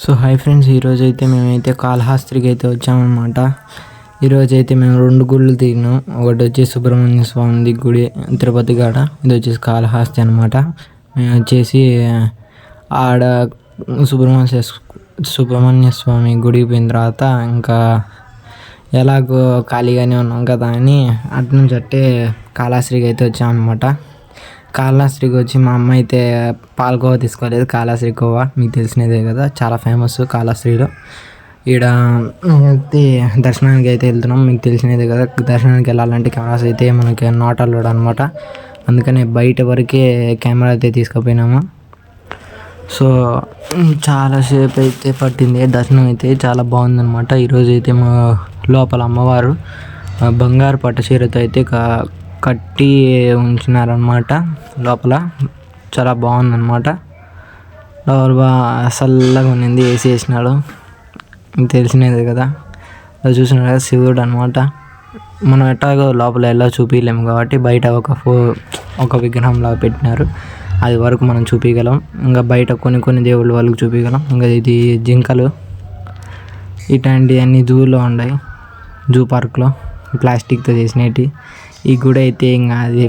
So hi friends, ఈరోజైతే మేమైతే కాళహస్తికి అయితే వచ్చామన్నమాట. ఈరోజైతే మేము 2 గుళ్ళు తిరిగినాం. ఒకటి వచ్చేసి సుబ్రహ్మణ్య స్వామి గుడి తిరుపతి కాడ, ఇది వచ్చేసి కాళహస్తి అనమాట. మేము వచ్చేసి ఆడ సుబ్రహ్మణ్య స్వామి గుడికి పోయిన తర్వాత ఇంకా ఎలాగో ఖాళీగానే ఉన్నాం కదా అని అటు నుంచి అట్టే కాళహస్తికి అయితే వచ్చామన్నమాట. కాళహస్తికి వచ్చి మా అమ్మ అయితే పాలకోవా తీసుకోలేదు. కాళహస్తి కోవా మీకు తెలిసినదే కదా, చాలా ఫేమస్ కాళహస్తిలో. ఈడ అయితే దర్శనానికి అయితే వెళ్తున్నాం, మీకు తెలిసినదే కదా. దర్శనానికి వెళ్ళాలంటే కాళహస్తి అయితే మనకి నాట్ అలౌడ్ అనమాట. అందుకని బయట వరకే కెమెరా అయితే తీసుకుపోయినాము. సో చాలాసేపు అయితే పట్టింది, దర్శనం అయితే చాలా బాగుందన్నమాట. ఈరోజు అయితే మా లోపల అమ్మవారు బంగారు పట్టు చీరతో అయితే కట్టి ఉంచినారనమాట. లోపల చాలా బాగుందన్నమాట. లోపల చల్లగా ఉన్నింది, ఏసీ వేసినాడు, తెలిసినది కదా. అది చూసినారు కదా, శివుడు అనమాట. మనం ఎట్లాగో లోపల ఎలా చూపించలేము కాబట్టి బయట ఒక విగ్రహంలాగా పెట్టినారు. అది వరకు మనం చూపించగలం. ఇంకా బయట కొన్ని దేవుళ్ళ వాళ్ళకి చూపించగలం. ఇంకా ఇది జింకలు ఇట్లాంటివన్నీ జూలో ఉన్నాయి, జూ పార్క్లో ప్లాస్టిక్తో చేసినవి. ఈ గుడి అయితే ఇంకా అది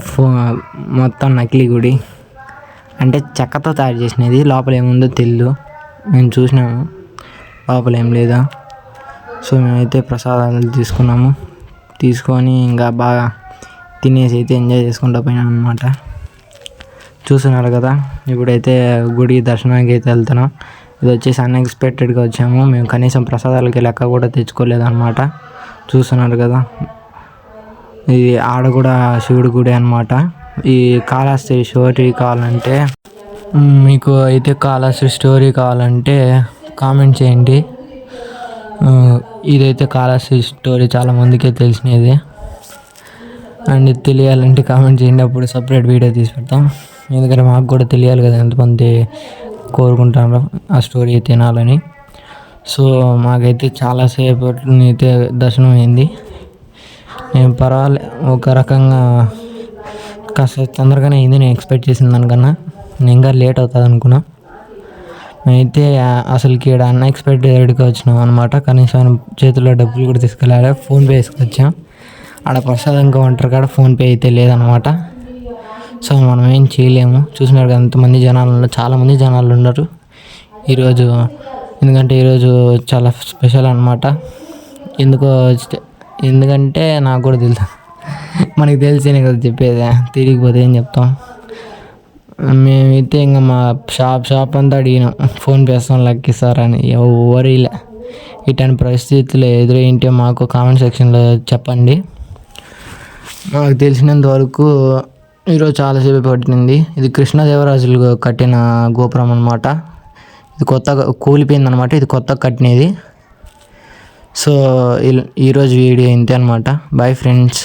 మొత్తం నకిలీ గుడి, అంటే చెక్కతో తయారు చేసినది. లోపల ఏముందో తెలియదు, మేము చూసినాము, లోపల ఏం లేదా. సో మేమైతే ప్రసాదాలు తీసుకొని ఇంకా బాగా తినేసి అయితే ఎంజాయ్ చేసుకుంటూ పోయినాం అనమాట. చూస్తున్నారు కదా, ఇప్పుడైతే గుడి దర్శనానికి అయితే వెళ్తున్నాం. ఇది వచ్చేసి అన్ఎక్స్పెక్టెడ్గా వచ్చాము. మేము కనీసం ప్రసాదాలకి లెక్క కూడా తెచ్చుకోలేదన్నమాట. చూస్తున్నారు కదా, ఇది ఆడ కూడా శివుడి గుడి అనమాట. ఈ కాళహస్తి స్టోరీ కావాలంటే మీకు అయితే కాళహస్తి స్టోరీ కావాలంటే కామెంట్ చేయండి. ఇదైతే కాళహస్తి స్టోరీ చాలామందికే తెలిసినది, అండ్ తెలియాలంటే కామెంట్ చేయండి. అప్పుడు సపరేట్ వీడియో తీసి పెడతాం. ఎందుకంటే మాకు కూడా తెలియాలి కదా, ఎంతమంది కోరుకుంటారో ఆ స్టోరీ తినాలని. సో మాకైతే చాలాసేపు అయితే దర్శనం అయింది. నేను ఒక రకంగా కాస్త తొందరగానే అయింది, నేను ఎక్స్పెక్ట్ చేసిన దానికన్నా. నేను ఇంకా లేట్ అవుతుంది అనుకున్నా. అయితే అసలుకి ఇక్కడ అన్ఎక్స్పెక్టెడ్గా వచ్చినాం అనమాట. కనీసం చేతిలో డబ్బులు కూడా తీసుకెళ్ళాలి, ఫోన్పే వేసుకొచ్చాం. ఆడ ప్రసాదం కౌంటర్ కాడ ఫోన్పే అయితే లేదనమాట. సో మనం ఏం చేయలేము. చూసినారు కదా ఎంతమంది జనాలు ఉన్నారు, చాలామంది జనాలు ఉన్నారు ఈరోజు. ఎందుకంటే ఈరోజు చాలా స్పెషల్ అనమాట. ఎందుకంటే నాకు కూడా తెలుసు, మనకి తెలిసేనే కదా చెప్పేది, తిరిగిపోతే ఏం చెప్తాం. మేమైతే ఇంకా మా షాప్ అంతా అడిగినాం, ఫోన్పే వేస్తాం లెక్కిస్తారని. ఎవరు ఇలా ఇట్లాంటి పరిస్థితులు ఎదురైంటే మాకు కామెంట్ సెక్షన్లో చెప్పండి. నాకు తెలిసినంత వరకు ఈరోజు చాలాసేపు పట్టింది. ఇది కృష్ణదేవరాజులు కట్టిన గోపురం అనమాట. ఇది కొత్తగా కూలిపోయింది అనమాట, ఇది కొత్తగా కట్టినది. సో ఈరోజు వీడియో ఇంతే అనమాట. Bye friends.